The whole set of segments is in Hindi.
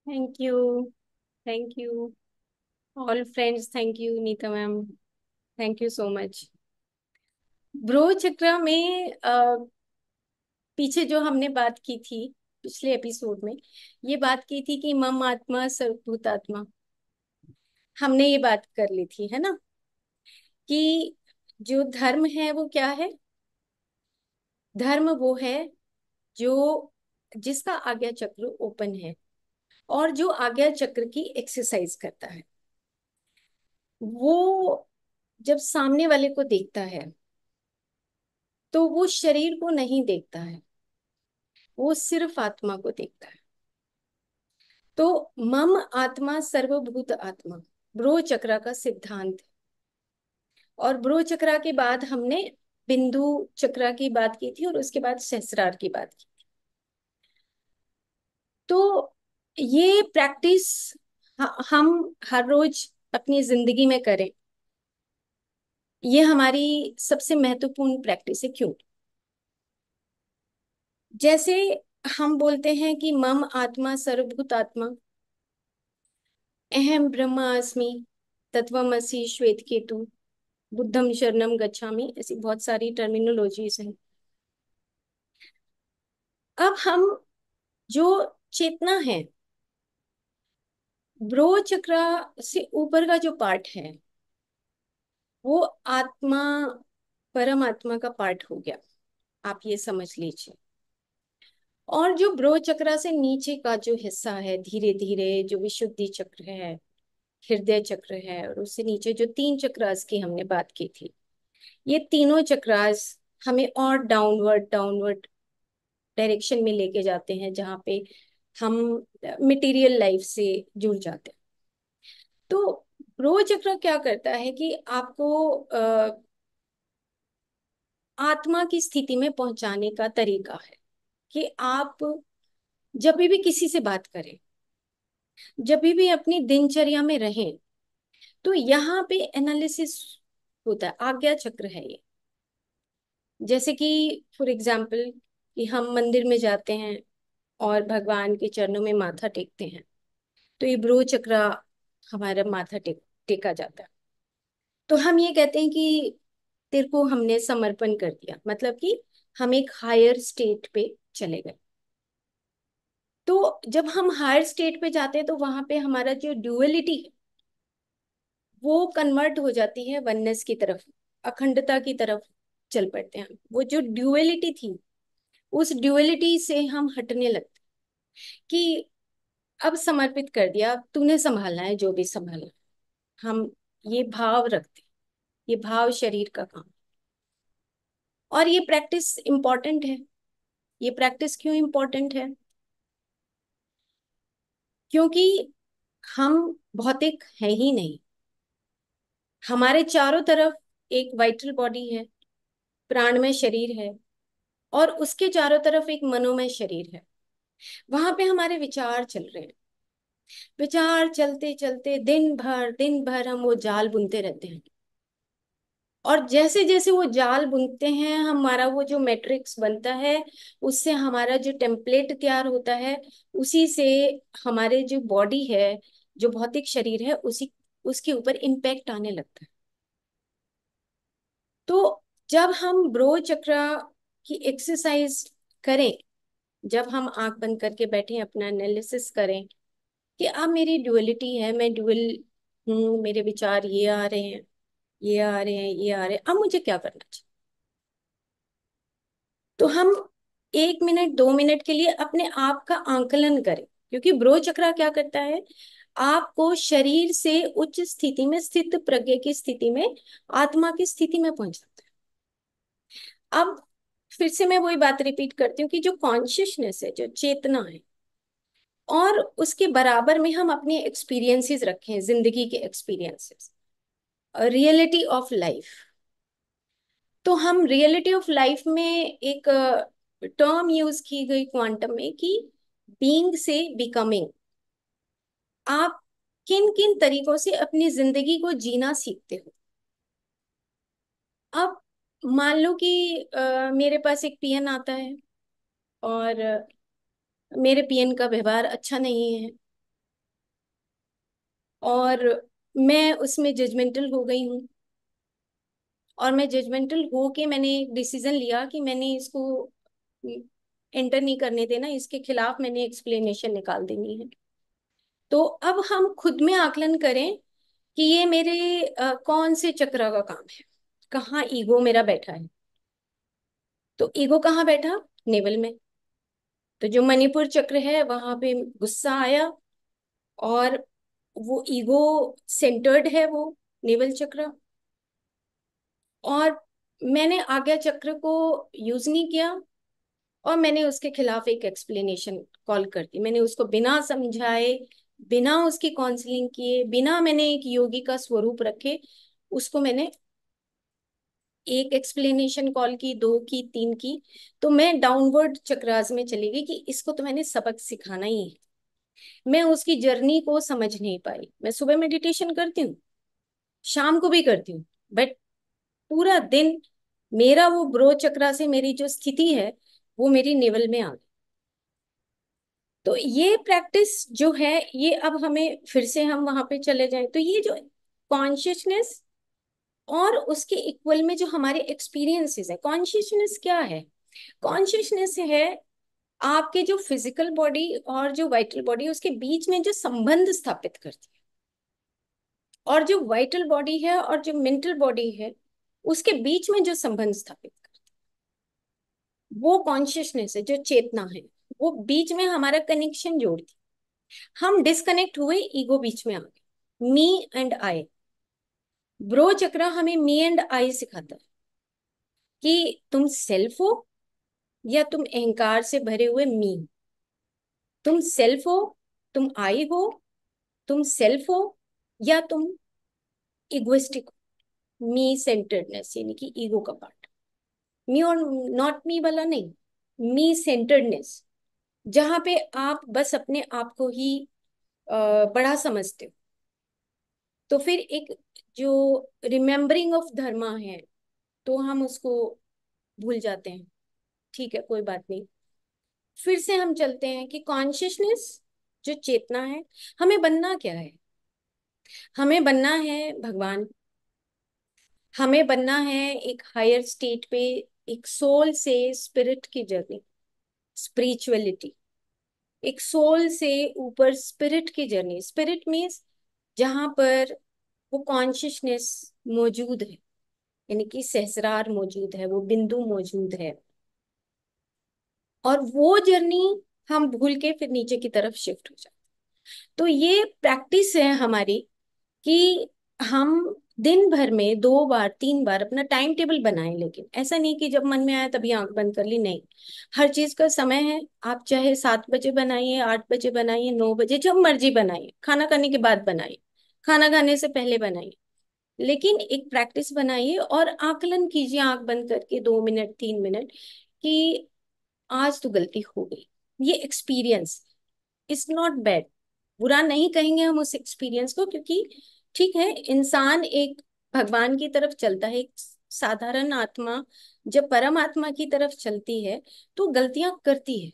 Thank you. Thank you all friends. Thank you Nita ma'am. Thank you so much. ब्रो चक्र में पीछे जो हमने बात की थी पिछले एपिसोड में, ये बात की थी कि मम आत्मा सर्वभूतात्मा। हमने ये बात कर ली थी, है ना, कि जो धर्म है वो क्या है। धर्म वो है जो जिसका आज्ञा चक्र ओपन है और जो आज्ञा चक्र की एक्सरसाइज करता है। वो जब सामने वाले को देखता है तो वो शरीर को नहीं देखता है, वो सिर्फ आत्मा को देखता है। तो मम आत्मा सर्वभूत आत्मा ब्रो चक्रा का सिद्धांत है। और ब्रो चक्रा के बाद हमने बिंदु चक्रा की बात की थी और उसके बाद सहस्रार की बात की। तो ये प्रैक्टिस हम हर रोज अपनी जिंदगी में करें, ये हमारी सबसे महत्वपूर्ण प्रैक्टिस है। क्यों? जैसे हम बोलते हैं कि मम आत्मा सर्वभूत आत्मा, अहम ब्रह्मास्मि, तत्वमसि, श्वेत केतु, बुद्धम शरणम गच्छामि, ऐसी बहुत सारी टर्मिनोलॉजीज हैं। अब हम जो चेतना है, ब्रो चक्र से ऊपर का जो पार्ट है वो आत्मा, परमात्मा का पार्ट हो गया, आप ये समझ लीजिए। और जो ब्रो चक्र से नीचे का जो हिस्सा है, धीरे धीरे जो विशुद्धि चक्र है, हृदय चक्र है, और उससे नीचे जो तीन चक्रास की हमने बात की थी, ये तीनों चक्रास हमें और डाउनवर्ड डाउनवर्ड डायरेक्शन में लेके जाते हैं, जहाँ पे हम मटेरियल लाइफ से जुड़ जाते हैं। तो ब्रो चक्र क्या करता है कि आपको आत्मा की स्थिति में पहुंचाने का तरीका है कि आप जब भी किसी से बात करें, जब भी अपनी दिनचर्या में रहें, तो यहाँ पे एनालिसिस होता है, आज्ञा चक्र है ये। जैसे कि फॉर एग्जाम्पल कि हम मंदिर में जाते हैं और भगवान के चरणों में माथा टेकते हैं, तो ये ब्रो चक्र हमारा माथा टेका जाता है। तो हम ये कहते हैं कि तेरे को हमने समर्पण कर दिया, मतलब कि हम एक हायर स्टेट पे चले गए। तो जब हम हायर स्टेट पे जाते हैं तो वहां पे हमारा जो ड्यूअलिटी है वो कन्वर्ट हो जाती है वननेस की तरफ, अखंडता की तरफ चल पड़ते हैं। वो जो ड्यूअलिटी थी, उस ड्यूअलिटी से हम हटने लगते कि अब समर्पित कर दिया, अब तूने संभालना है जो भी संभालना है। हम ये भाव रखते हैं, ये भाव शरीर का काम। और ये प्रैक्टिस इंपॉर्टेंट है। ये प्रैक्टिस क्यों इंपॉर्टेंट है? क्योंकि हम भौतिक है ही नहीं। हमारे चारों तरफ एक वाइटल बॉडी है, प्राणमय शरीर है, और उसके चारों तरफ एक मनोमय शरीर है। वहां पे हमारे विचार चल रहे हैं। विचार चलते चलते दिन भर हम वो जाल बुनते रहते हैं। और जैसे जैसे वो जाल बुनते हैं, हमारा वो जो मैट्रिक्स बनता है, उससे हमारा जो टेम्पलेट तैयार होता है, उसी से हमारे जो बॉडी है, जो भौतिक शरीर है, उसी उसके ऊपर इम्पैक्ट आने लगता है। तो जब हम ब्रो चक्र की एक्सरसाइज करें, जब हम आंख बंद करके बैठे अपना एनालिसिस करें कि अब मेरी ड्युअलिटी है, मैं ड्युअल हूँ, मेरे विचार ये आ रहे हैं, ये आ रहे हैं, ये आ रहे हैं, अब मुझे क्या करना चाहिए। तो हम 1 मिनट 2 मिनट के लिए अपने आप का आंकलन करें, क्योंकि ब्रो चक्रा क्या करता है, आपको शरीर से उच्च स्थिति में, स्थित प्रज्ञ की स्थिति में, आत्मा की स्थिति में पहुंचाता है। अब फिर से मैं वही बात रिपीट करती हूँ कि जो कॉन्शियसनेस है, जो चेतना है, और उसके बराबर में हम अपने एक्सपीरियंसेस रखें, जिंदगी के एक्सपीरियंसेस, रियलिटी ऑफ लाइफ। तो हम रियलिटी ऑफ लाइफ में एक टर्म यूज की गई क्वांटम में कि बीइंग से बिकमिंग। आप किन किन तरीकों से अपनी जिंदगी को जीना सीखते हो। अब मान लो कि मेरे पास एक पियन आता है और मेरे पियन का व्यवहार अच्छा नहीं है, और मैं उसमें जजमेंटल हो गई हूँ। और मैं जजमेंटल हो के मैंने एक डिसीजन लिया कि मैंने इसको एंटर नहीं करने देना, इसके खिलाफ मैंने एक्सप्लेनेशन निकाल देनी है। तो अब हम खुद में आकलन करें कि ये मेरे कौन से चक्र का काम है, कहाँ ईगो मेरा बैठा है। तो ईगो कहाँ बैठा? नेवल में। तो जो मणिपुर चक्र है वहां पे गुस्सा आया, और वो ईगो सेंटर्ड है वो नेवल चक्र। और मैंने आज्ञा चक्र को यूज नहीं किया, और मैंने उसके खिलाफ एक एक्सप्लेनेशन कॉल कर दी। मैंने उसको बिना समझाए, बिना उसकी काउंसलिंग किए, बिना मैंने एक योगी का स्वरूप रखे, उसको मैंने एक एक्सप्लेनेशन कॉल की, दो की, तीन की। तो मैं डाउनवर्ड चक्रास में चली गई कि इसको तो मैंने सबक सिखाना ही है। मैं उसकी जर्नी को समझ नहीं पाई। मैं सुबह मेडिटेशन करती हूँ, शाम को भी करती हूँ, बट पूरा दिन मेरा वो ब्रो चक्रा से मेरी जो स्थिति है वो मेरी नेवल में आ गई। तो ये प्रैक्टिस जो है, ये अब हमें फिर से हम वहां पे चले जाएं तो ये जो कॉन्शियसनेस और उसके इक्वल में जो हमारे एक्सपीरियंसेस है, कॉन्शियसनेस क्या है? कॉन्शियसनेस है आपके जो फिजिकल बॉडी और जो वाइटल बॉडी, उसके बीच में जो संबंध स्थापित करती है। और जो वाइटल बॉडी है और जो मेंटल बॉडी है, उसके बीच में जो संबंध स्थापित करती है, वो कॉन्शियसनेस है, जो चेतना है। वो बीच में हमारा कनेक्शन जोड़ती। हम डिस्कनेक्ट हुए, ईगो बीच में आ गई, मी एंड आई। ब्रो चक्र हमें मी एंड आई सिखाता है कि तुम सेल्फ हो या तुम अहंकार से भरे हुए मी। तुम सेल्फ हो, तुम आई हो, तुम सेल्फ हो, या तुम इगोइस्टिक हो, मी सेंटर्डनेस यानी कि ईगो का पार्ट। मी और नॉट मी वाला नहीं, मी सेंटर्डनेस, जहां पे आप बस अपने आप को ही बड़ा समझते हो। तो फिर एक जो रिमेम्बरिंग ऑफ धर्मा है, तो हम उसको भूल जाते हैं। ठीक है, कोई बात नहीं। फिर से हम चलते हैं कि कॉन्शियसनेस जो चेतना है, हमें बनना क्या है? हमें बनना है भगवान। हमें बनना है एक हायर स्टेट पे, एक सोल से स्पिरिट की जर्नी, स्पिरिचुअलिटी। एक सोल से ऊपर स्पिरिट की जर्नी। स्पिरिट मीन्स जहां पर वो कॉन्शियसनेस मौजूद है, यानी कि सहस्रार मौजूद है, वो बिंदु मौजूद है। और वो जर्नी हम भूल के फिर नीचे की तरफ शिफ्ट हो जाते। तो ये प्रैक्टिस है हमारी कि हम दिन भर में 2 बार 3 बार अपना टाइम टेबल बनाएं। लेकिन ऐसा नहीं कि जब मन में आया तभी आंख बंद कर ली, नहीं। हर चीज का समय है। आप चाहे 7 बजे बनाइए, 8 बजे बनाइए, 9 बजे, जब मर्जी बनाइए। खाना खाने के बाद बनाइए, खाना खाने से पहले बनाइए। लेकिन एक प्रैक्टिस बनाइए और आकलन कीजिए आंख बंद करके 2 मिनट 3 मिनट कि आज तो गलती हो गई। ये एक्सपीरियंस इज नॉट बैड। बुरा नहीं कहेंगे हम उस एक्सपीरियंस को, क्योंकि ठीक है, इंसान एक भगवान की तरफ चलता है, एक साधारण आत्मा जब परमात्मा की तरफ चलती है तो गलतियां करती है,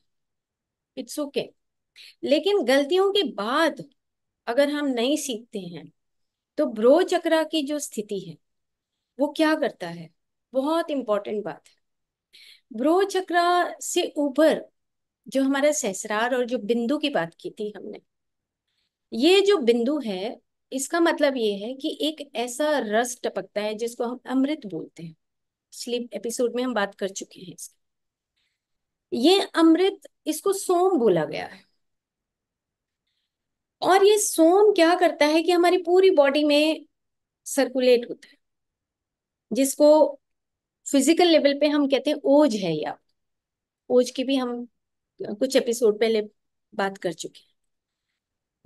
इट्स ओके। लेकिन गलतियों के बाद अगर हम नहीं सीखते हैं, तो ब्रो चक्रा की जो स्थिति है वो क्या करता है? बहुत इंपॉर्टेंट बात है। ब्रो चक्रा से ऊपर जो हमारा सहस्रार और जो बिंदु की बात की थी हमने, ये जो बिंदु है, इसका मतलब ये है कि एक ऐसा रस टपकता है जिसको हम अमृत बोलते हैं। पिछले एपिसोड में हम बात कर चुके हैं इसकी। ये अमृत, इसको सोम बोला गया है। और ये सोम क्या करता है कि हमारी पूरी बॉडी में सर्कुलेट होता है, जिसको फिजिकल लेवल पे हम कहते हैं ओज है। या ओज की भी हम कुछ एपिसोड पहले बात कर चुके हैं।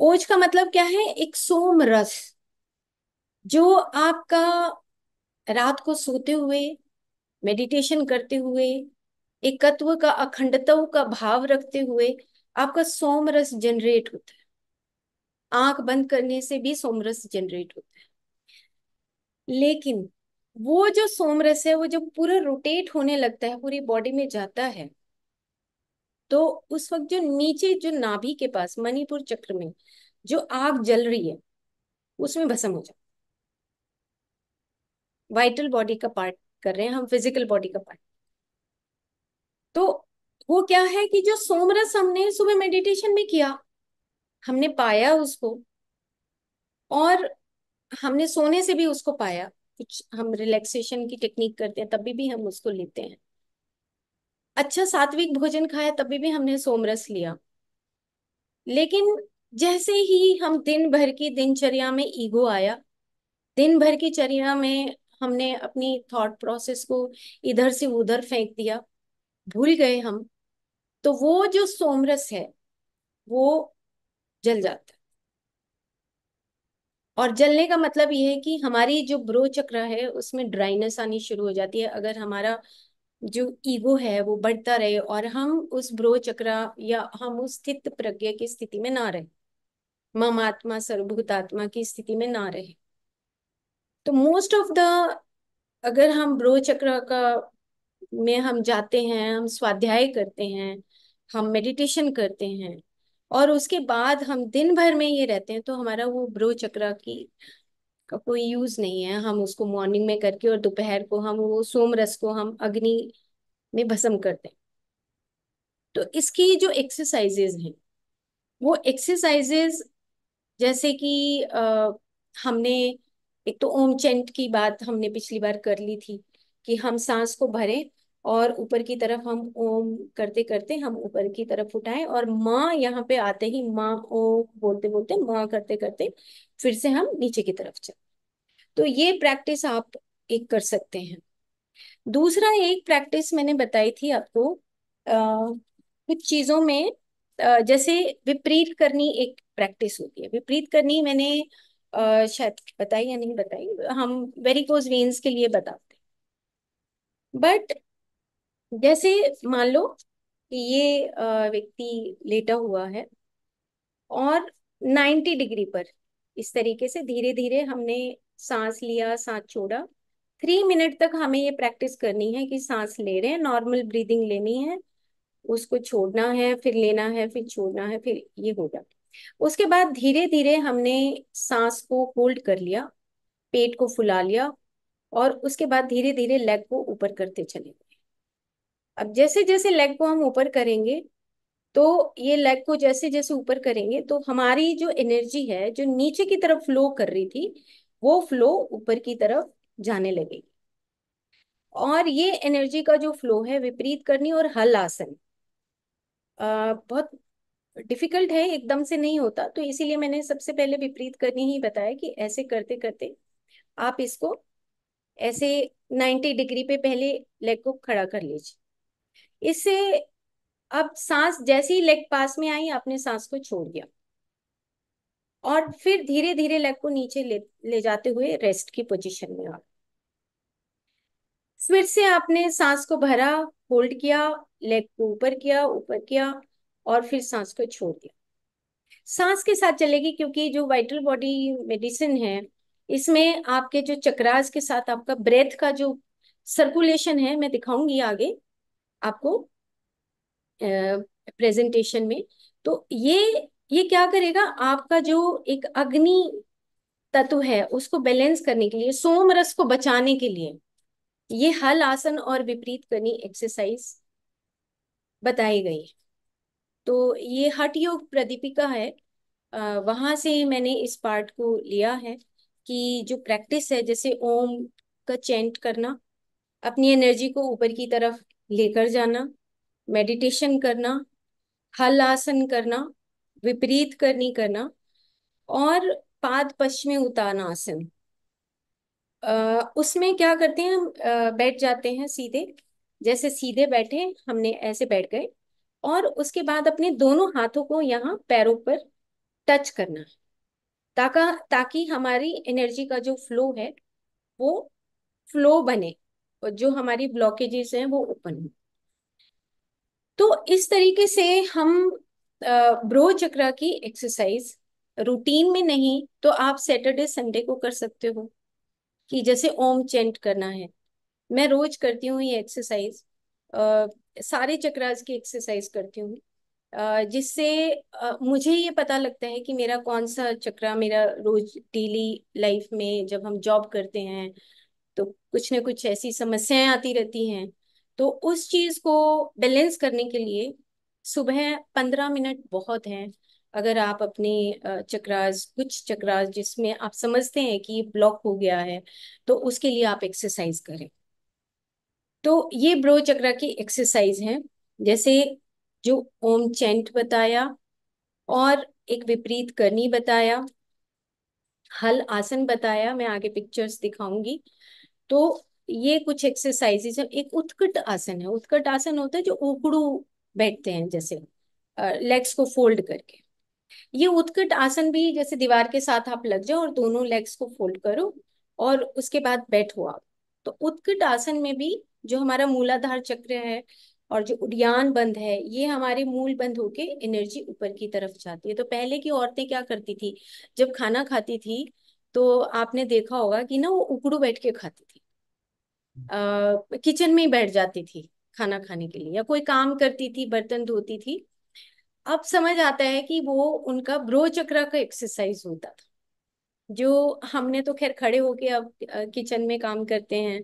ओज का मतलब क्या है? एक सोम रस, जो आपका रात को सोते हुए, मेडिटेशन करते हुए, एकत्व का, अखंडत्व का भाव रखते हुए आपका सोमरस जनरेट होता है। आंख बंद करने से भी सोमरस जनरेट होता है। लेकिन वो जो सोमरस है, वो जब पूरा रोटेट होने लगता है, पूरी बॉडी में जाता है, तो उस वक्त जो नीचे जो नाभि के पास मणिपुर चक्र में जो आग जल रही है, उसमें भस्म हो जाओ। वाइटल बॉडी का पार्ट कर रहे हैं हम, फिजिकल बॉडी का पार्ट। तो वो क्या है कि जो सोमरस हमने सुबह मेडिटेशन में किया, हमने पाया उसको, और हमने सोने से भी उसको पाया। कुछ हम रिलैक्सेशन की टेक्निक करते हैं तभी भी हम उसको लेते हैं। अच्छा सात्विक भोजन खाया तभी भी हमने सोमरस लिया। लेकिन जैसे ही हम दिन भर की दिनचर्या में ईगो आया, दिन भर की चर्या में हमने अपनी थॉट प्रोसेस को इधर से उधर फेंक दिया, भूल गए हम, तो वो जो सोमरस है वो जल जाता है। और जलने का मतलब ये है कि हमारी जो ब्रो चक्र है उसमें ड्राइनेस आनी शुरू हो जाती है, अगर हमारा जो ईगो है वो बढ़ता रहे और हम उस ब्रो चक्र या हम उस स्थित प्रज्ञा की स्थिति में ना रहे, मम आत्मा सर्वभूतात्मा की स्थिति में ना रहे। तो मोस्ट ऑफ द, अगर हम ब्रो चक्र का में हम जाते हैं, हम स्वाध्याय करते हैं, हम मेडिटेशन करते हैं, और उसके बाद हम दिन भर में ये रहते हैं, तो हमारा वो ब्रो चक्र की का कोई यूज नहीं है। हम उसको मॉर्निंग में करके और दोपहर को हम वो सोम रस को हम अग्नि में भस्म करते हैं। तो इसकी जो एक्सरसाइजेज हैं, वो एक्सरसाइजेज जैसे कि हमने एक तो ओम चैंट की बात हमने पिछली बार कर ली थी, कि हम सांस को भरें और ऊपर की तरफ हम ओम करते करते हम ऊपर की तरफ उठाएं, और माँ यहाँ पे आते ही माँ ओम बोलते बोलते माँ करते करते फिर से हम नीचे की तरफ चले। तो ये प्रैक्टिस आप एक कर सकते हैं। दूसरा एक प्रैक्टिस मैंने बताई थी आपको, कुछ चीजों में जैसे विपरीत करनी एक प्रैक्टिस होती है। विपरीत करनी मैंने शायद बताई या नहीं बताई, हम वेरिकोज वेन्स के लिए बताते हैं। बट जैसे मान लो कि ये व्यक्ति लेटा हुआ है और 90 डिग्री पर इस तरीके से धीरे धीरे हमने सांस लिया, सांस छोड़ा। 3 मिनट तक हमें ये प्रैक्टिस करनी है कि सांस ले रहे हैं, नॉर्मल ब्रीदिंग लेनी है, उसको छोड़ना है, फिर लेना है, फिर छोड़ना है, फिर ये होगा। उसके बाद धीरे धीरे हमने सांस को होल्ड कर लिया, पेट को फुला लिया, और उसके बाद धीरे धीरे लेग को ऊपर करते चले गए। अब जैसे जैसे लेग को हम ऊपर करेंगे, तो ये लेग को जैसे जैसे ऊपर करेंगे तो हमारी जो एनर्जी है जो नीचे की तरफ फ्लो कर रही थी, वो फ्लो ऊपर की तरफ जाने लगेगी। और ये एनर्जी का जो फ्लो है, विपरीत करनी और हल आसन बहुत डिफिकल्ट है, एकदम से नहीं होता, तो इसीलिए मैंने सबसे पहले विपरीत करनी ही बताया कि ऐसे करते करते आप इसको ऐसे 90 डिग्री पे पहले लेग को खड़ा कर लीजिए। इससे अब सांस जैसे ही लेग पास में आई, आपने सांस को छोड़ दिया, और फिर धीरे धीरे लेग को नीचे ले जाते हुए रेस्ट की पोजीशन में आ। फिर से आपने सांस को भरा, होल्ड किया, लेग को ऊपर किया, ऊपर किया, और फिर सांस को छोड़ दिया। सांस के साथ चलेगी, क्योंकि जो वाइटल बॉडी मेडिसिन है, इसमें आपके जो चक्रास के साथ आपका ब्रेथ का जो सर्कुलेशन है, मैं दिखाऊंगी आगे आपको प्रेजेंटेशन में। तो ये क्या करेगा, आपका जो एक अग्नि तत्व है उसको बैलेंस करने के लिए, सोम रस को बचाने के लिए ये हल आसन और विपरीत करनी एक्सरसाइज बताई गई है। तो ये हठ योग प्रदीपिका है, वहां से मैंने इस पार्ट को लिया है, कि जो प्रैक्टिस है जैसे ओम का चैंट करना, अपनी एनर्जी को ऊपर की तरफ लेकर जाना, मेडिटेशन करना, हल आसन करना, विपरीत करनी करना, और पाद पश्चिमी उत्तानासन। उसमें क्या करते हैं, हम बैठ जाते हैं सीधे, जैसे सीधे बैठे हमने ऐसे बैठ गए, और उसके बाद अपने दोनों हाथों को यहाँ पैरों पर टच करना, ताकि ताकि हमारी एनर्जी का जो फ्लो है वो फ्लो बने, और जो हमारी ब्लॉकेजेस हैं वो ओपन हो। तो इस तरीके से हम ब्रो चक्र की एक्सरसाइज रूटीन में नहीं तो आप सैटरडे संडे को कर सकते हो, कि जैसे ओम चेंट करना है। मैं रोज करती हूँ ये एक्सरसाइज, सारे चक्रास की एक्सरसाइज करती हूँ। जिससे मुझे ये पता लगता है कि मेरा कौन सा चक्र, मेरा रोज डेली लाइफ में जब हम जॉब करते हैं तो कुछ ना कुछ ऐसी समस्याएं आती रहती हैं। तो उस चीज को बैलेंस करने के लिए सुबह 15 मिनट बहुत हैं। अगर आप अपने चक्रास, कुछ चक्रास जिसमें आप समझते हैं कि ये ब्लॉक हो गया है, तो उसके लिए आप एक्सरसाइज करें। तो ये ब्रो चक्रा की एक्सरसाइज है, जैसे जो ओम चैंट बताया, और एक विपरीत करनी बताया, हल आसन बताया, मैं आगे पिक्चर्स दिखाऊंगी। तो ये कुछ एक्सरसाइजेज है। एक उत्कट आसन है। उत्कट आसन होता है जो उकड़ू बैठते हैं, जैसे लेग्स को फोल्ड करके। ये उत्कट आसन भी जैसे दीवार के साथ आप लग जाओ और दोनों लेग्स को फोल्ड करो और उसके बाद बैठो आप। तो उत्कट आसन में भी जो हमारा मूलाधार चक्र है और जो उद्यान बंद है, ये हमारे मूल बंद होके एनर्जी ऊपर की तरफ जाती है। तो पहले की औरतें क्या करती थी, जब खाना खाती थी तो आपने देखा होगा कि ना वो उकड़ू बैठ के खाती थी। किचन में ही बैठ जाती थी खाना खाने के लिए, या कोई काम करती थी, बर्तन धोती थी। अब समझ आता है कि वो उनका ब्रो चक्र का एक्सरसाइज होता था। जो हमने तो खैर खड़े होके अब किचन में काम करते हैं,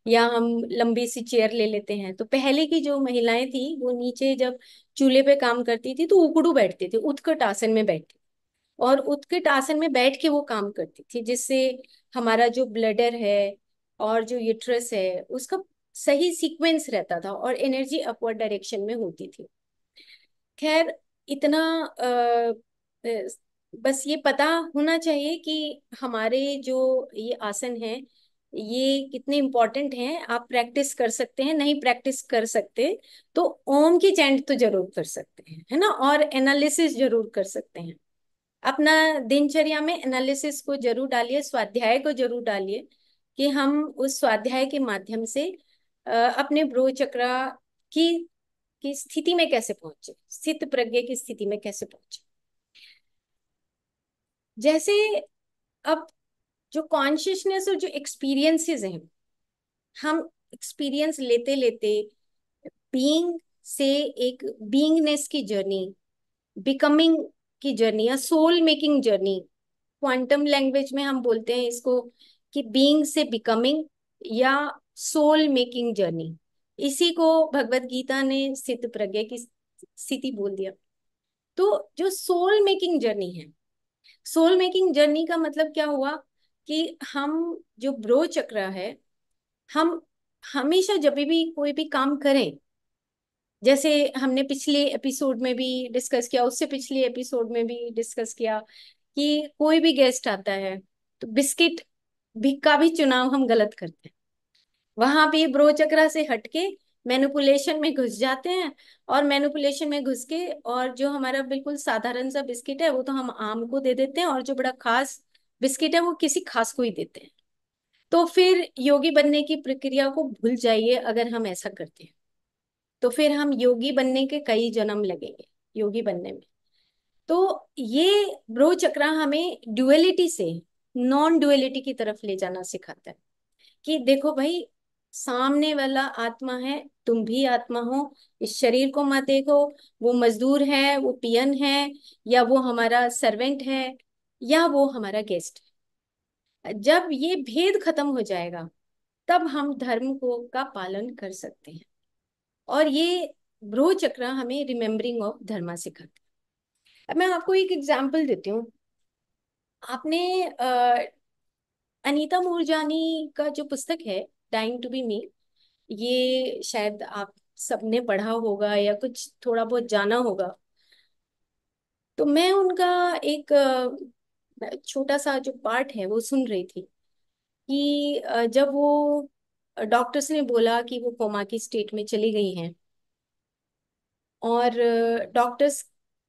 या हम लंबी सी चेयर ले लेते हैं। तो पहले की जो महिलाएं थी वो नीचे जब चूल्हे पे काम करती थी तो उकड़ू बैठती थी, उत्कट आसन में बैठती, और उत्कट आसन में बैठ के वो काम करती थी, जिससे हमारा जो ब्लडर है और जो यूट्रस है उसका सही सीक्वेंस रहता था और एनर्जी अपवर्ड डायरेक्शन में होती थी। खैर, इतना बस ये पता होना चाहिए कि हमारे जो ये आसन है ये कितने इम्पोर्टेंट हैं। आप प्रैक्टिस कर सकते हैं, नहीं प्रैक्टिस कर सकते तो ओम की चैंट तो जरूर कर सकते हैं, है ना, और एनालिसिस जरूर कर सकते हैं। अपना दिनचर्या में एनालिसिस को जरूर डालिए, स्वाध्याय को जरूर डालिए, कि हम उस स्वाध्याय के माध्यम से अपने ब्रो चक्रा की स्थिति में कैसे पहुंचे, स्थित प्रज्ञ की स्थिति में कैसे पहुंचे। जैसे अब जो कॉन्शियसनेस और जो एक्सपीरियंसेस हैं, हम एक्सपीरियंस लेते लेते बीइंग से एक बीइंगनेस की जर्नी, बिकमिंग की जर्नी, या soul making journey, quantum language में हम बोलते हैं इसको कि बीइंग से बिकमिंग, या सोल मेकिंग जर्नी। इसी को भगवत गीता ने स्थित प्रज्ञ की स्थिति बोल दिया। तो जो सोल मेकिंग जर्नी है, सोल मेकिंग जर्नी का मतलब क्या हुआ कि हम जो ब्रो चक्र है, हम हमेशा जब भी कोई भी काम करें, जैसे हमने पिछले एपिसोड में भी डिस्कस किया, उससे पिछले एपिसोड में भी डिस्कस किया, कि कोई भी गेस्ट आता है तो बिस्किट भी का भी चुनाव हम गलत करते हैं। वहां भी ब्रो चक्रा से हटके मैनिपुलेशन में घुस जाते हैं, और मैनिपुलेशन में घुस के और जो हमारा बिल्कुल साधारण सा बिस्किट है वो तो हम आम को दे देते हैं, और जो बड़ा खास बिस्किट है वो किसी खास को ही देते हैं। तो फिर योगी बनने की प्रक्रिया को भूल जाइए अगर हम ऐसा करते हैं। तो फिर हम योगी बनने के कई जन्म लगेंगे योगी बनने में। तो ये ब्रो चक्रा हमें ड्युअलिटी से नॉन ड्युअलिटी की तरफ ले जाना सिखाता है, कि देखो भाई, सामने वाला आत्मा है, तुम भी आत्मा हो। इस शरीर को मत देखो, वो मजदूर है, वो पियन है, या वो हमारा सर्वेंट है, या वो हमारा गेस्ट है। जब ये भेद खत्म हो जाएगा तब हम धर्म को का पालन कर सकते हैं। और ये ब्रो चक्र हमें रिमेम्बरिंग ऑफ धर्मा सिखाता है। अब मैं आपको एक एग्जांपल देती हूँ। आपने अनीता मूरजानी का जो पुस्तक है, डाइंग टू बी मी, ये शायद आप सबने पढ़ा होगा या कुछ थोड़ा बहुत जाना होगा। तो मैं उनका एक छोटा सा जो पार्ट है वो सुन रही थी, कि जब वो डॉक्टर्स ने बोला कि वो कोमा की स्टेट में चली गई हैं, और डॉक्टर्स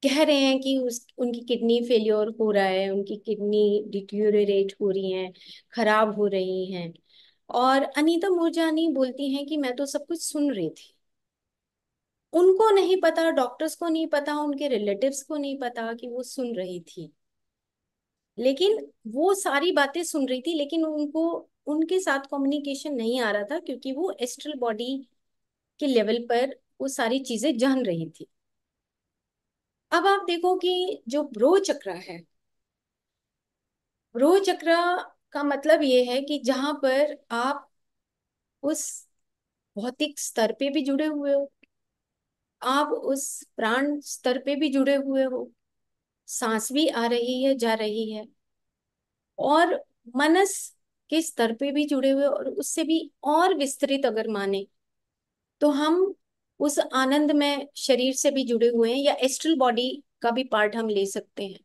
कह रहे हैं कि उनकी किडनी फेल्योर हो रहा है, उनकी किडनी डिट्यूरेट हो रही हैं, खराब हो रही हैं। और अनीता मूरजानी बोलती हैं कि मैं तो सब कुछ सुन रही थी। उनको नहीं पता, डॉक्टर्स को नहीं पता, उनके रिलेटिव्स को नहीं पता कि वो सुन रही थी। लेकिन वो सारी बातें सुन रही थी, लेकिन उनको उनके साथ कम्युनिकेशन नहीं आ रहा था, क्योंकि वो एस्ट्रल बॉडी के लेवल पर वो सारी चीजें जान रही थी। अब आप देखो कि जो ब्रो चक्र है, ब्रो चक्र का मतलब ये है कि जहां पर आप उस भौतिक स्तर पे भी जुड़े हुए हो, आप उस प्राण स्तर पे भी जुड़े हुए हो, सांस भी आ रही है जा रही है, और मनस के स्तर पे भी जुड़े हुए, और उससे भी और विस्तृत अगर माने तो हम उस आनंद में शरीर से भी जुड़े हुए हैं, या एस्ट्रल बॉडी का भी पार्ट हम ले सकते हैं।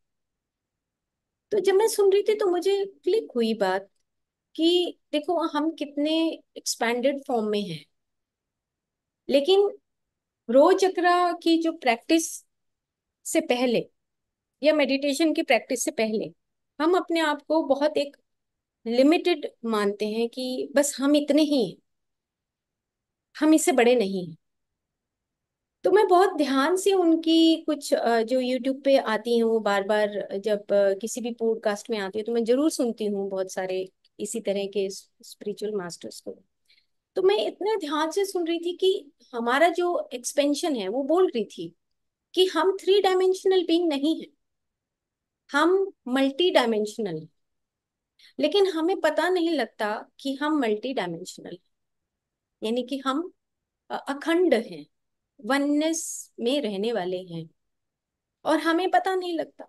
तो जब मैं सुन रही थी तो मुझे क्लिक हुई बात कि देखो हम कितने एक्सपैंडेड फॉर्म में हैं, लेकिन रोज चक्र की जो प्रैक्टिस से पहले, या मेडिटेशन की प्रैक्टिस से पहले, हम अपने आप को बहुत एक लिमिटेड मानते हैं कि बस हम इतने ही हैं, हम इससे बड़े नहीं हैं। तो मैं बहुत ध्यान से उनकी कुछ जो यूट्यूब पे आती हैं, वो बार बार जब किसी भी पॉडकास्ट में आती है तो मैं जरूर सुनती हूँ बहुत सारे इसी तरह के स्पिरिचुअल मास्टर्स को। तो मैं इतने ध्यान से सुन रही थी कि हमारा जो एक्सपेंशन है, वो बोल रही थी कि हम थ्री डायमेंशनल बीइंग नहीं है, हम मल्टी डायमेंशनल। लेकिन हमें पता नहीं लगता कि हम मल्टी डायमेंशनल, यानी कि हम अखंड हैं, वननेस में रहने वाले हैं, और हमें पता नहीं लगता।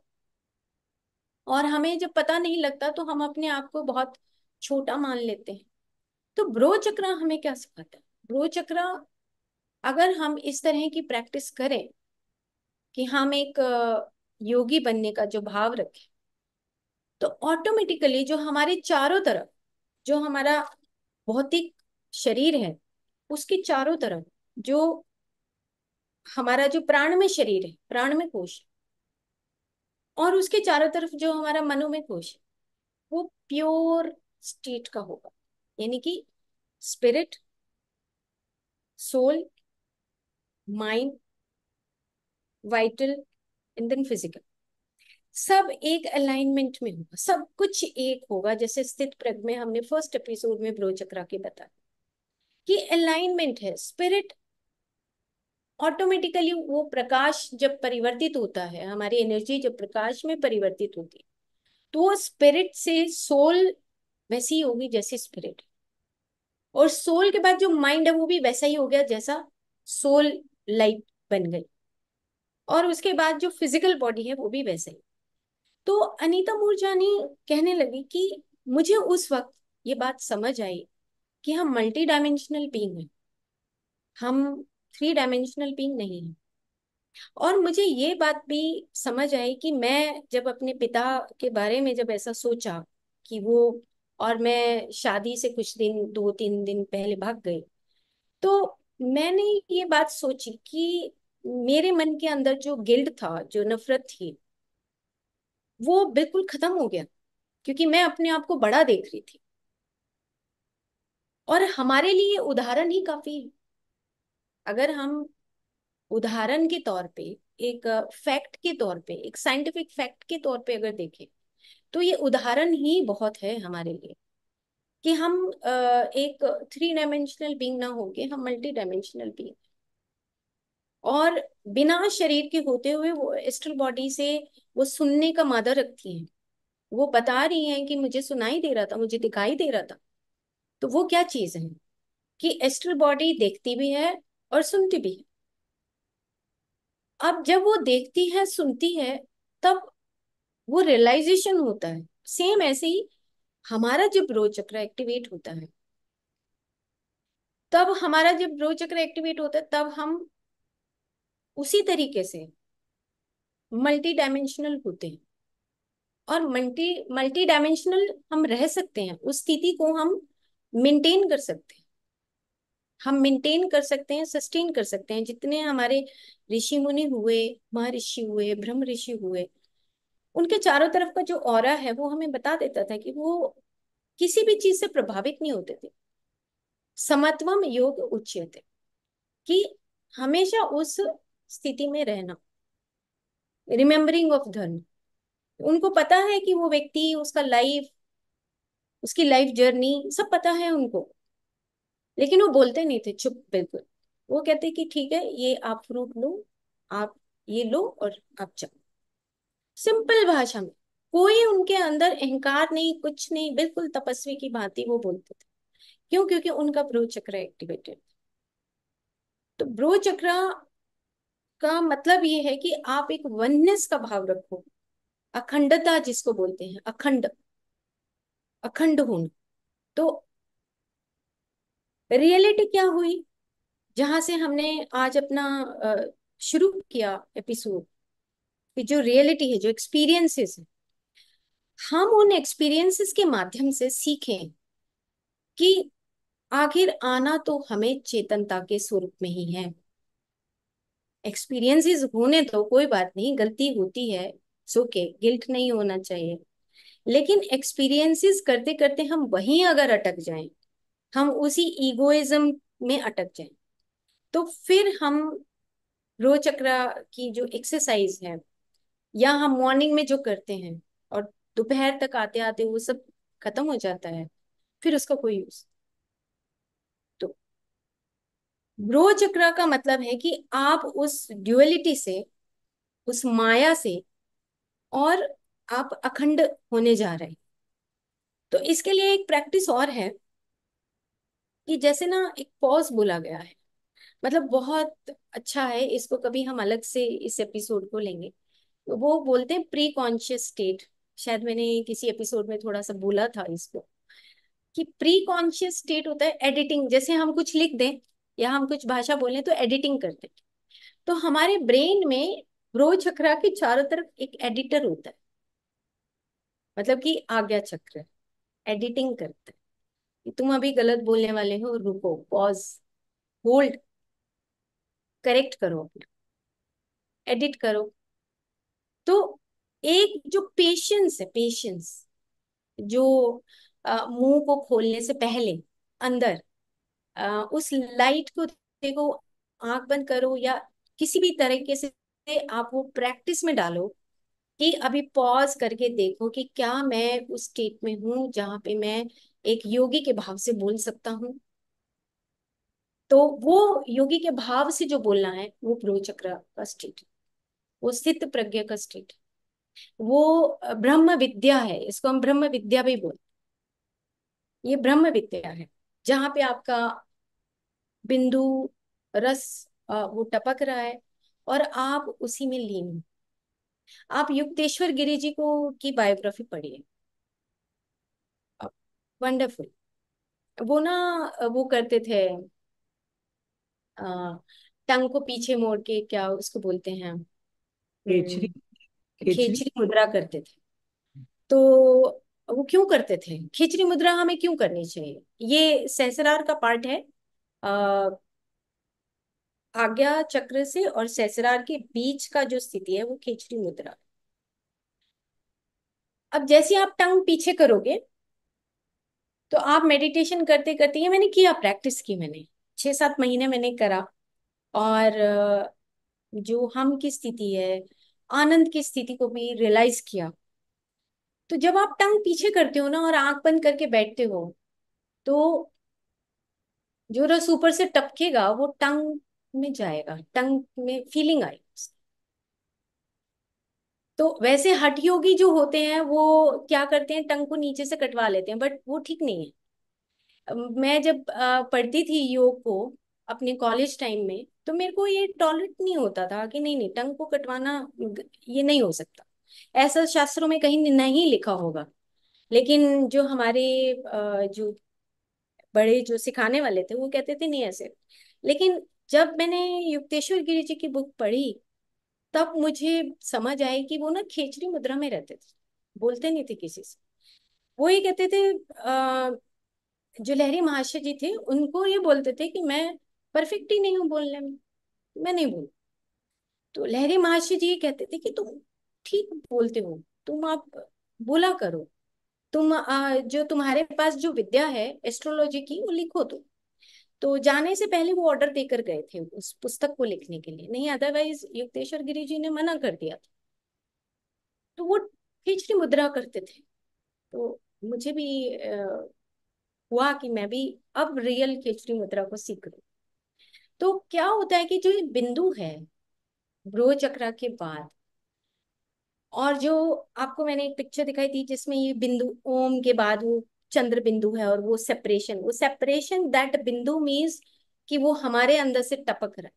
और हमें जब पता नहीं लगता तो हम अपने आप को बहुत छोटा मान लेते हैं। तो ब्रो चक्र हमें क्या सिखाता है? ब्रो चक्र, अगर हम इस तरह की प्रैक्टिस करें कि हम एक योगी बनने का जो भाव रखें, तो ऑटोमेटिकली जो हमारे चारों तरफ, जो हमारा भौतिक शरीर है, उसके चारों तरफ जो हमारा जो प्राण में शरीर है, प्राण में कोश है, और उसके चारों तरफ जो हमारा मनोमय कोश है, वो प्योर स्टेट का होगा। यानी कि spirit, soul, mind, vital and then physical, सब एक अलाइनमेंट में होगा, सब कुछ एक होगा। जैसे स्थित प्रज्ञ में हमने फर्स्ट एपिसोड में ब्रो चक्रा के बताया कि अलाइनमेंट है। स्पिरिट ऑटोमेटिकली, वो प्रकाश जब परिवर्तित होता है, हमारी एनर्जी जब प्रकाश में परिवर्तित होती है, तो स्पिरिट से सोल वैसी होगी जैसे स्पिरिट, और सोल के बाद जो माइंड है वो भी वैसा ही हो गया जैसा सोल लाइट बन गई, और उसके बाद जो फिजिकल बॉडी है वो भी वैसा ही। तो अनीता मूरजानी कहने लगी कि मुझे उस वक्त ये बात समझ आई कि हम मल्टी डायमेंशनल बीइंग हैं, हम थ्री डायमेंशनल बीइंग नहीं हैं। और मुझे ये बात भी समझ आई कि मैं जब अपने पिता के बारे में जब ऐसा सोचा कि वो, और मैं शादी से कुछ दिन, 2-3 दिन पहले भाग गई, तो मैंने ये बात सोची कि मेरे मन के अंदर जो गिल्ट था, जो नफरत थी, वो बिल्कुल खत्म हो गया, क्योंकि मैं अपने आप को बड़ा देख रही थी। और हमारे लिए उदाहरण ही काफी है। अगर हम उदाहरण के तौर पे, एक फैक्ट के तौर पे, एक साइंटिफिक फैक्ट के तौर पे अगर देखें, तो ये उदाहरण ही बहुत है हमारे लिए कि हम एक थ्री डायमेंशनल बीइंग ना होके हम मल्टी डायमेंशनल बीइंग, और बिना शरीर के होते हुए वो एस्ट्रल बॉडी से वो सुनने का मादा रखती हैं। वो बता रही हैं कि मुझे सुनाई दे रहा था, मुझे दिखाई दे रहा था। तो वो क्या चीज है कि एस्ट्रल बॉडी देखती भी है और सुनती भी है। अब जब वो देखती है, सुनती है, तब वो रियलाइजेशन होता है। सेम ऐसे ही हमारा जब ब्रो चक्र एक्टिवेट होता है, तब हमारा जब ब्रो चक्र एक्टिवेट होता है, तब हम उसी तरीके से मल्टी डायमेंशनल होते हैं। और मल्टी मल्टी डायमेंशनल हम रह सकते हैं, उस स्थिति को हम मेंटेन कर सकते हैं। हम मेंटेन कर सकते हैं, सस्टेन कर सकते हैं। जितने हमारे ऋषि मुनि हुए, महर्षि हुए, ब्रह्म ऋषि हुए, उनके चारों तरफ का जो ऑरा है वो हमें बता देता था कि वो किसी भी चीज से प्रभावित नहीं होते थे। समत्वम योग उच्यते, कि हमेशा उस स्थिति में रहना, रिमेम्बरिंग ऑफ धर्म। उनको पता है कि वो व्यक्ति, उसका लाइफ, उसकी लाइफ जर्नी सब पता है उनको, लेकिन वो बोलते नहीं थे, चुप बिल्कुल। वो कहते कि ठीक है, ये आप फ्रूट लो, आप ये लो और आप जाओ। सिंपल भाषा में, कोई उनके अंदर अहंकार नहीं, कुछ नहीं, बिल्कुल तपस्वी की भांति वो बोलते थे। क्यों? क्योंकि उनका ब्रो चक्र एक्टिवेटेड। तो ब्रो चक्र का मतलब ये है कि आप एक वननेस का भाव रखो, अखंडता जिसको बोलते हैं, अखंड, अखंड होना। तो रियलिटी क्या हुई, जहां से हमने आज अपना शुरू किया एपिसोड, कि जो रियलिटी है, जो एक्सपीरियंसेस है, हम उन एक्सपीरियंसेस के माध्यम से सीखें कि आखिर आना तो हमें चेतनता के स्वरूप में ही है। एक्सपीरियंसेस होने तो कोई बात नहीं, गलती होती है, सो के गिल्ट नहीं होना चाहिए। लेकिन एक्सपीरियंसेस करते करते हम वहीं अगर अटक जाएं, हम उसी ईगोइज्म में अटक जाएं, तो फिर हम रो चक्र की जो एक्सरसाइज है, या हम मॉर्निंग में जो करते हैं और दोपहर तक आते आते वो सब खत्म हो जाता है, फिर उसका कोई यूज। तो ब्रो चक्र का मतलब है कि आप उस ड्युअलिटी से, उस माया से, और आप अखंड होने जा रहे हैं। तो इसके लिए एक प्रैक्टिस और है, कि जैसे ना एक पॉज बोला गया है, मतलब बहुत अच्छा है, इसको कभी हम अलग से इस एपिसोड को लेंगे। तो वो बोलते हैं प्री कॉन्शियस स्टेट। शायद मैंने किसी एपिसोड में थोड़ा सा बोला था इसको, कि प्री कॉन्शियस स्टेट होता है एडिटिंग। जैसे हम कुछ लिख दें या हम कुछ भाषा बोलें तो एडिटिंग करते हैं। तो हमारे ब्रेन में ब्रो चक्र के चारों तरफ एक एडिटर होता है, मतलब कि आज्ञा चक्र, एडिटिंग करता है कि तुम अभी गलत बोलने वाले हो, रुको, पॉज, होल्ड, करेक्ट करो, अपना एडिट करो। तो एक जो पेशेंस है, पेशेंस, जो मुंह को खोलने से पहले अंदर उस लाइट को देखो, आंख बंद करो या किसी भी तरीके से आप वो प्रैक्टिस में डालो, कि अभी पॉज करके देखो कि क्या मैं उस स्टेट में हूं जहां पे मैं एक योगी के भाव से बोल सकता हूँ। तो वो योगी के भाव से जो बोलना है, वो प्रो चक्र का स्टेट, वो स्थित प्रज्ञा का स्टेट, वो ब्रह्म विद्या है। इसको हम ब्रह्म विद्या भी बोलते, ये ब्रह्म विद्या है, जहां पे आपका बिंदु रस वो टपक रहा है और आप उसी में लीन हो। आप युक्तेश्वर गिरी जी को की बायोग्राफी पढ़िए, वंडरफुल। वो ना वो करते थे, टंग को पीछे मोड़ के, क्या उसको बोलते हैं, खेचरी। खेचरी। खेचरी मुद्रा करते थे। तो वो क्यों करते थे खिचड़ी मुद्रा, हमें क्यों करनी चाहिए? ये सहस्रार का पार्ट है। आ, आज्ञा चक्र से और सहस्रार के बीच का जो स्थिति है वो खिचड़ी मुद्रा। अब जैसे आप टंग पीछे करोगे, तो आप मेडिटेशन करते करते, ये मैंने किया, प्रैक्टिस की मैंने, 6-7 महीने मैंने करा। और जो हम की स्थिति है, आनंद की स्थिति को भी रियलाइज किया। तो जब आप टंग पीछे करते हो ना और आंख बंद करके बैठते हो, तो जो रस ऊपर से टपकेगा वो टंग में जाएगा, टंग में फीलिंग आएगी। तो वैसे हठ योगी जो होते हैं वो क्या करते हैं, टंग को नीचे से कटवा लेते हैं, बट वो ठीक नहीं है। मैं जब पढ़ती थी योग को अपने कॉलेज टाइम में, तो मेरे को ये टॉलरेट नहीं होता था कि नहीं नहीं, टंग को कटवाना ये नहीं हो सकता। ऐसा शास्त्रों में कहीं नहीं लिखा होगा। लेकिन जो हमारे जो बड़े जो सिखाने वाले थे वो कहते थे नहीं ऐसे। लेकिन जब मैंने युक्तेश्वर गिरी जी की बुक पढ़ी, तब मुझे समझ आई कि वो ना खेचरी मुद्रा में रहते थे, बोलते नहीं थे किसी से। वो ये कहते थे, जो लहरी महाशय जी थे उनको ये बोलते थे कि मैं परफेक्ट ही नहीं हूँ बोलने में, मैं नहीं बोल। तो लहरी महाशय जी ये कहते थे कि तुम ठीक बोलते हो, तुम आप बोला करो, तुम जो तुम्हारे पास जो विद्या है एस्ट्रोलॉजी की वो लिखो तुम। तो जाने से पहले वो ऑर्डर देकर गए थे उस पुस्तक को लिखने के लिए, नहीं अदरवाइज युक्तेश्वर गिरी जी ने मना कर दिया था। तो वो खिचड़ी मुद्रा करते थे। तो मुझे भी हुआ कि मैं भी अब रियल खिचड़ी मुद्रा को सीख लूं। तो क्या होता है कि जो ये बिंदु है, ब्रो चक्रा के बाद, और जो आपको मैंने एक पिक्चर दिखाई थी जिसमें ये बिंदु ओम के बाद वो चंद्र बिंदु है, और वो सेपरेशन दैट बिंदु मीन्स कि वो हमारे अंदर से टपक रहा है।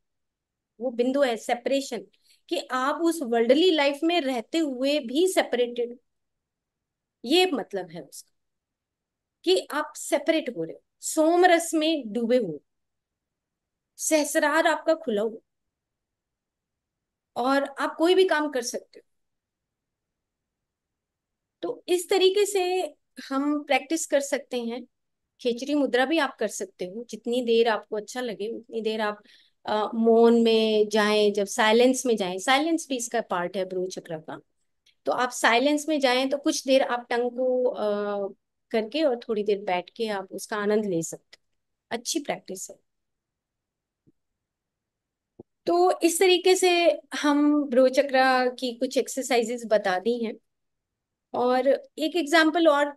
वो बिंदु है सेपरेशन, कि आप उस वर्ल्डली लाइफ में रहते हुए भी सेपरेटेड, ये मतलब है उसका, कि आप सेपरेट हो रहे हो, सोमरस में डूबे हुए, सहस्रार आपका खुला हुआ, और आप कोई भी काम कर सकते हो। तो इस तरीके से हम प्रैक्टिस कर सकते हैं। खेचरी मुद्रा भी आप कर सकते हो, जितनी देर आपको अच्छा लगे उतनी देर आप मौन में जाएं, जब साइलेंस में जाएं, साइलेंस भी इसका पार्ट है ब्रू चक्र का। तो आप साइलेंस में जाएं तो कुछ देर आप टंग को करके और थोड़ी देर बैठ के आप उसका आनंद ले सकते हो। अच्छी प्रैक्टिस है। तो इस तरीके से हम ब्रो चक्र की कुछ एक्सरसाइजेस बता दी हैं। और एक एग्जाम्पल और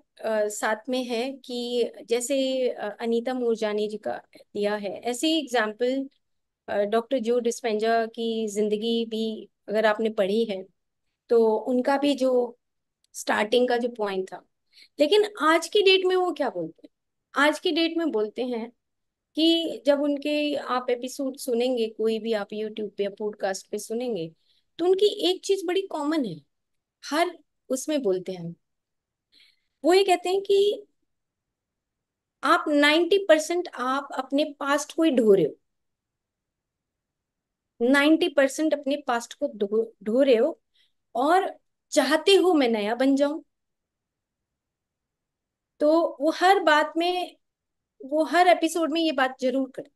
साथ में है कि जैसे अनीता मूरजानी जी का दिया है, ऐसे ही एग्जाम्पल डॉक्टर जो डिस्पेंजा की जिंदगी भी अगर आपने पढ़ी है, तो उनका भी जो स्टार्टिंग का जो पॉइंट था, लेकिन आज की डेट में वो क्या बोलते हैं, आज की डेट में बोलते हैं कि जब उनके आप एपिसोड सुनेंगे, कोई भी आप यूट्यूब पे या पॉडकास्ट पे सुनेंगे, तो उनकी एक चीज बड़ी कॉमन है, हर उसमें बोलते हैं। वो ये कहते हैं कि आप 90% आप अपने पास्ट को ही ढो रहे हो, 90% अपने पास्ट को ढो ढो रहे हो, और चाहते हो मैं नया बन जाऊं। तो वो हर बात में, वो हर एपिसोड में ये बात जरूर करते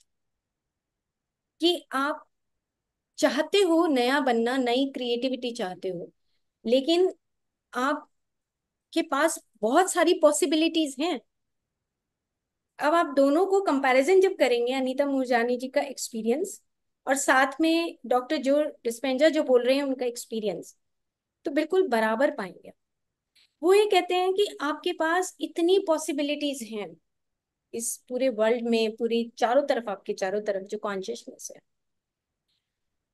कि आप चाहते हो नया बनना, नई क्रिएटिविटी चाहते हो, लेकिन आपके पास बहुत सारी पॉसिबिलिटीज हैं। अब आप दोनों को कंपैरिजन जब करेंगे, अनीता मूरजानी जी का एक्सपीरियंस और साथ में डॉक्टर जो डिस्पेंजा जो बोल रहे हैं उनका एक्सपीरियंस, तो बिल्कुल बराबर पाएंगे। वो ये कहते हैं कि आपके पास इतनी पॉसिबिलिटीज हैं इस पूरे वर्ल्ड में, पूरी चारों तरफ, आपके चारों तरफ जो कॉन्शियसनेस है,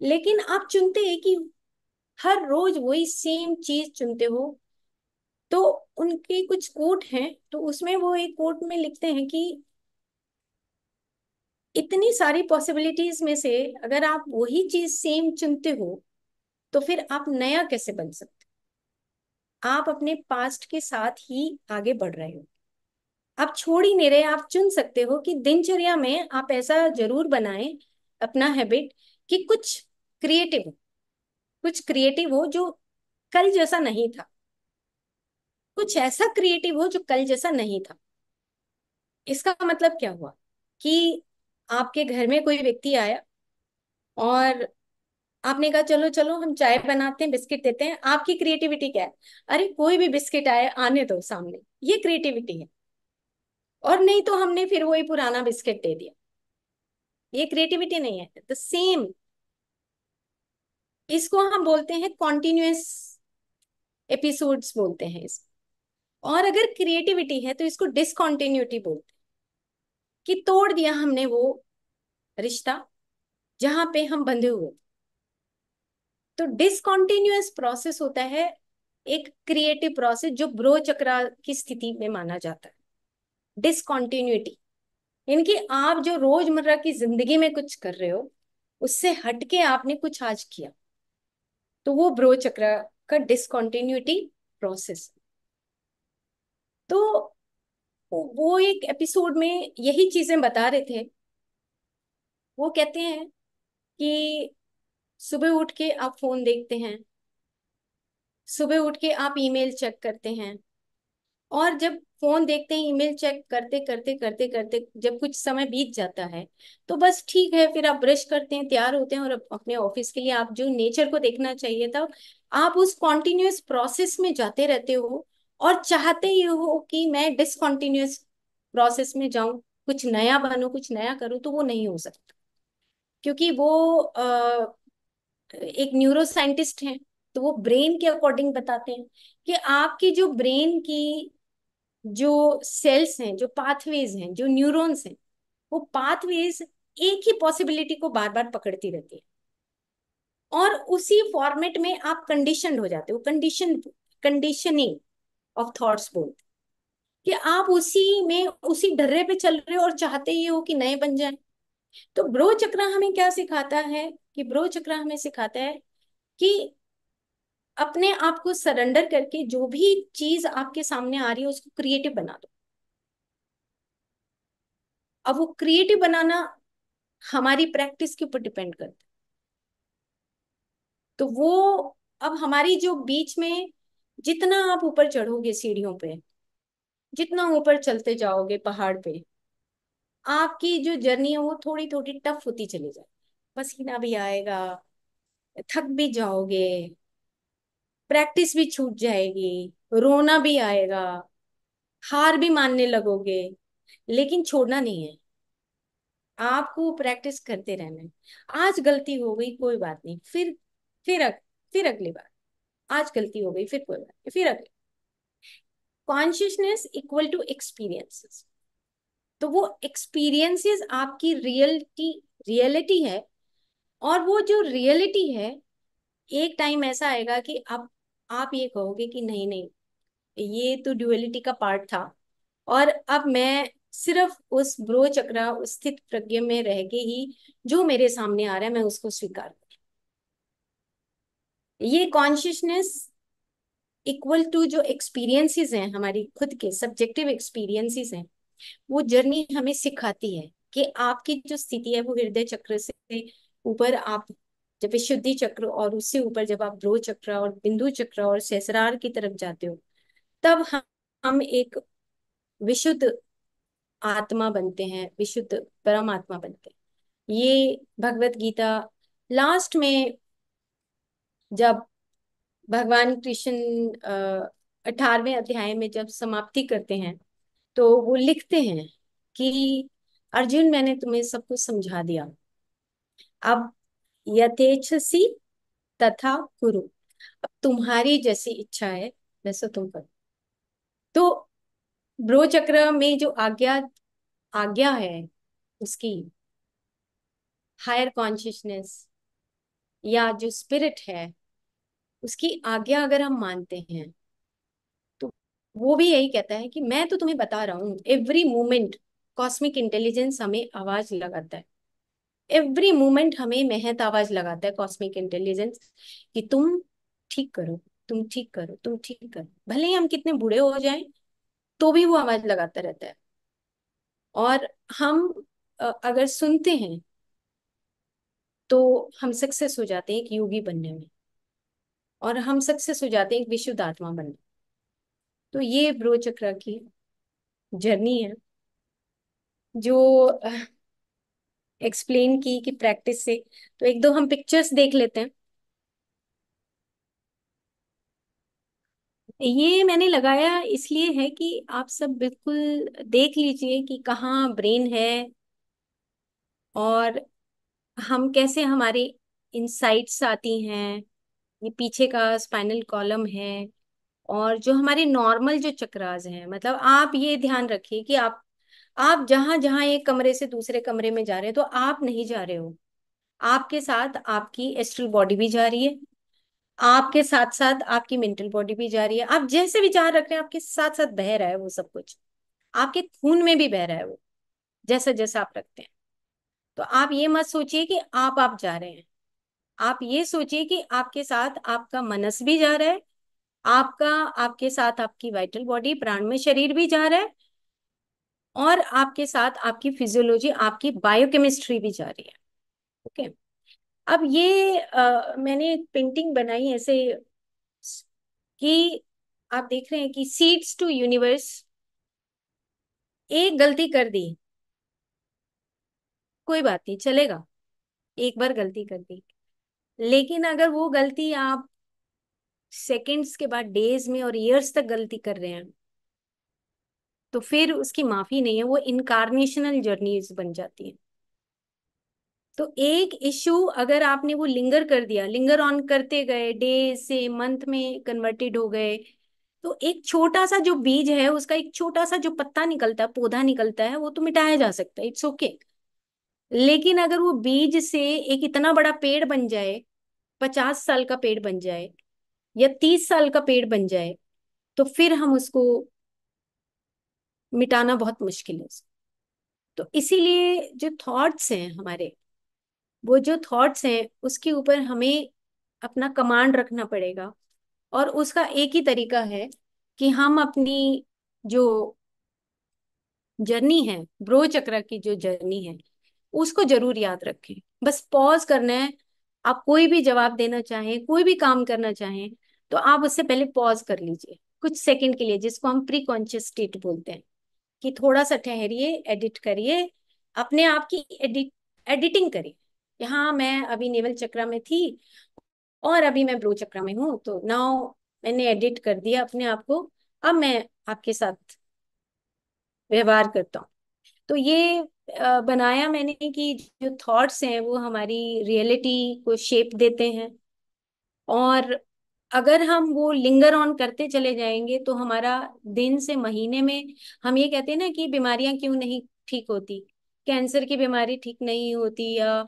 लेकिन आप चुनते हैं कि हर रोज वही सेम चीज चुनते हो। तो उनके कुछ कोट हैं, तो उसमें वो एक कोट में लिखते हैं कि इतनी सारी पॉसिबिलिटीज में से अगर आप वही चीज सेम चुनते हो, तो फिर आप नया कैसे बन सकते, आप अपने पास्ट के साथ ही आगे बढ़ रहे हो, आप छोड़ ही नहीं रहे। आप चुन सकते हो कि दिनचर्या में आप ऐसा जरूर बनाएं अपना हैबिट कि कुछ क्रिएटिव हो, कुछ क्रिएटिव हो जो कल जैसा नहीं था, कुछ ऐसा क्रिएटिव हो जो कल जैसा नहीं था। इसका मतलब क्या हुआ कि आपके घर में कोई व्यक्ति आया और आपने कहा चलो चलो हम चाय बनाते हैं, बिस्किट देते हैं। आपकी क्रिएटिविटी क्या है, अरे कोई भी बिस्किट आए आने दो सामने, ये क्रिएटिविटी है। और नहीं तो हमने फिर वही पुराना बिस्किट दे दिया, ये क्रिएटिविटी नहीं है। द सेम, इसको हम बोलते हैं कॉन्टिन्यूअस एपिसोड्स बोलते हैं इसको। और अगर क्रिएटिविटी है तो इसको डिसकॉन्टिन्यूटी बोलते हैं, कि तोड़ दिया हमने वो रिश्ता जहां पे हम बंधे हुए थे। तो डिसकॉन्टिन्यूअस प्रोसेस होता है एक क्रिएटिव प्रोसेस जो ब्रो चक्रा की स्थिति में माना जाता है। डिसकॉन्टिन्यूटी यानी कि आप जो रोजमर्रा की जिंदगी में कुछ कर रहे हो, उससे हटके आपने कुछ आज किया, तो वो ब्रो चक्र का डिसकॉन्टिन्यूटी प्रोसेस। तो वो एक एपिसोड में यही चीजें बता रहे थे। वो कहते हैं कि सुबह उठ के आप फोन देखते हैं, सुबह उठ के आप ईमेल चेक करते हैं, और जब फोन देखते हैं, ईमेल चेक करते करते करते करते जब कुछ समय बीत जाता है, तो बस ठीक है, फिर आप ब्रश करते हैं, तैयार होते हैं, और अपने ऑफिस के लिए आप जो नेचर को देखना चाहिए था, आप उस कॉन्टिन्यूअस प्रोसेस में जाते रहते हो, और चाहते ही हो कि मैं डिसकॉन्टिन्यूअस प्रोसेस में जाऊं, कुछ नया बनूं, कुछ नया करूं, तो वो नहीं हो सकता। क्योंकि वो एक न्यूरो साइंटिस्ट हैं, तो वो ब्रेन के अकॉर्डिंग बताते हैं कि आपकी जो ब्रेन की जो सेल्स हैं, जो पाथवेज हैं, जो न्यूरॉन्स हैं, वो पाथवेज एक ही पॉसिबिलिटी को बार बार पकड़ती रहती है, और उसी फॉर्मेट में आप कंडीशनड हो जाते हो, कंडीशनिंग ऑफ थॉट्स बोलते, कि आप उसी में उसी डर्रे पे चल रहे हो और चाहते ही हो कि नए बन जाए। तो ब्रो चक्र हमें क्या सिखाता है, कि ब्रो चक्र हमें सिखाता है कि अपने आप को सरेंडर करके जो भी चीज आपके सामने आ रही है उसको क्रिएटिव बना दो। अब वो क्रिएटिव बनाना हमारी प्रैक्टिस के ऊपर डिपेंड करता है। तो वो, अब हमारी जो बीच में, जितना आप ऊपर चढ़ोगे सीढ़ियों पे, जितना ऊपर चलते जाओगे पहाड़ पे, आपकी जो जर्नी है वो थोड़ी थोड़ी टफ होती चली जाए, पसीना भी आएगा, थक भी जाओगे, प्रैक्टिस भी छूट जाएगी, रोना भी आएगा, हार भी मानने लगोगे, लेकिन छोड़ना नहीं है। आपको प्रैक्टिस करते रहना है। आज गलती हो गई कोई बात नहीं, फिर फिर अगली बार, आज गलती हो गई फिर कोई बात नहीं, फिर अगली। Consciousness equal to experiences. तो वो एक्सपीरियंसेस आपकी रियलिटी है। और वो जो रियलिटी है, एक टाइम ऐसा आएगा कि आप ये कहोगे कि नहीं नहीं, ये तो ड्युअलिटी का पार्ट था, और अब मैं सिर्फ उस ब्रो चक्र, उस स्थित प्रज्ञ में रह के ही जो मेरे सामने आ रहा है मैं उसको स्वीकार करूं। ये कॉन्शियसनेस इक्वल टू जो एक्सपीरियंसेस हैं, हमारी खुद के सब्जेक्टिव एक्सपीरियंसेस हैं, वो जर्नी हमें सिखाती है कि आपकी जो स्थिति है वो हृदय चक्र से ऊपर, आप जब विशुद्धि चक्र और उससे ऊपर जब आप ब्रो चक्र और बिंदु चक्र और सहस्रार की तरफ जाते हो, तब हम एक विशुद्ध आत्मा बनते हैं, विशुद्ध परमात्मा बनते हैं। ये भगवत गीता लास्ट में, जब भगवान कृष्ण 18वें अध्याय में जब समाप्ति करते हैं, तो वो लिखते हैं कि अर्जुन, मैंने तुम्हें सब कुछ समझा दिया, अब यथेच्छसी तथा कुरु, अब तुम्हारी जैसी इच्छा है वैसा तुम करो। तो ब्रो चक्र में जो आज्ञा आज्ञा है उसकी, हायर कॉन्शियसनेस या जो स्पिरिट है उसकी आज्ञा अगर हम मानते हैं, तो वो भी यही कहता है कि मैं तो तुम्हें बता रहा हूँ, एवरी मोमेंट कॉस्मिक इंटेलिजेंस हमें आवाज लगाता है। एवरी मोमेंट हमें महत आवाज लगाता है कॉस्मिक इंटेलिजेंस, कि तुम ठीक करो, तुम ठीक करो, तुम ठीक करो। भले ही हम कितने बूढ़े हो जाएं, तो भी वो आवाज लगाता रहता है। और हम अगर सुनते हैं तो हम सक्सेस हो जाते हैं एक योगी बनने में, और हम सक्सेस हो जाते हैं एक विशुद्ध आत्मा बनने में। तो ये ब्रो चक्र की जर्नी है, जो एक्सप्लेन की कि प्रैक्टिस से। तो एक दो हम पिक्चर्स देख लेते हैं। ये मैंने लगाया इसलिए है कि आप सब बिल्कुल देख लीजिए कि कहाँ ब्रेन है, और हम कैसे, हमारे इंसाइट्स आती हैं, ये पीछे का स्पाइनल कॉलम है, और जो हमारे नॉर्मल जो चक्रास हैं। मतलब आप ये ध्यान रखिए कि आप जहां जहां एक कमरे से दूसरे कमरे में जा रहे हैं, तो आप नहीं जा रहे हो, आपके साथ आपकी एस्ट्रल बॉडी भी जा रही है, आपके साथ साथ आपकी मेंटल बॉडी भी जा रही है। आप जैसे विचार रख रहे हैं आपके साथ साथ बह रहा है वो सब कुछ, आपके खून में भी बह रहा है वो, जैसा जैसा आप रखते हैं। तो आप ये मत सोचिए कि आप जा रहे हैं, आप ये सोचिए कि आपके साथ आपका मनस भी जा रहा है, आपका आपके साथ आपकी वाइटल बॉडी प्राण में शरीर भी जा रहा है, और आपके साथ आपकी फिजियोलॉजी, आपकी बायोकेमिस्ट्री भी जा रही है। ओके। अब ये मैंने एक पेंटिंग बनाई ऐसे, कि आप देख रहे हैं कि सीड्स टू यूनिवर्स, एक गलती कर दी, कोई बात नहीं, चलेगा, एक बार गलती कर दी, लेकिन अगर वो गलती आप सेकंड्स के बाद डेज में और इयर्स तक गलती कर रहे हैं, तो फिर उसकी माफी नहीं है, वो इनकारनेशनल जर्नीज बन जाती है। तो एक इशू अगर आपने वो लिंगर कर दिया, लिंगर ऑन करते गए, डे से मंथ में कन्वर्टेड हो गए, तो एक छोटा सा जो बीज है उसका एक छोटा सा जो पत्ता निकलता है, पौधा निकलता है, वो तो मिटाया जा सकता है, इट्स ओके। लेकिन अगर वो बीज से एक इतना बड़ा पेड़ बन जाए, 50 साल का पेड़ बन जाए या 30 साल का पेड़ बन जाए, तो फिर हम उसको मिटाना बहुत मुश्किल है। तो इसीलिए जो थॉट्स हैं हमारे, वो जो थॉट्स हैं उसके ऊपर हमें अपना कमांड रखना पड़ेगा। और उसका एक ही तरीका है कि हम अपनी जो जर्नी है, ब्रो चक्र की जो जर्नी है, उसको जरूर याद रखें। बस पॉज करना है। आप कोई भी जवाब देना चाहें, कोई भी काम करना चाहें, तो आप उससे पहले पॉज कर लीजिए कुछ सेकंड के लिए, जिसको हम प्री कॉन्शियस स्टेट बोलते हैं। कि थोड़ा सा ठहरिए, एडिट करिए, अपने आप की एडिटिंग करिए। कि हाँ, मैं अभी नेवल चक्र में थी और अभी मैं ब्रो चक्र में हूँ, तो नाउ मैंने एडिट कर दिया अपने आप को। अब मैं आपके साथ व्यवहार करता हूँ। तो ये बनाया मैंने कि जो थॉट्स हैं वो हमारी रियलिटी को शेप देते हैं। और अगर हम वो लिंगर ऑन करते चले जाएंगे तो हमारा दिन से महीने में, हम ये कहते हैं ना कि बीमारियां क्यों नहीं ठीक होती, कैंसर की बीमारी ठीक नहीं होती, या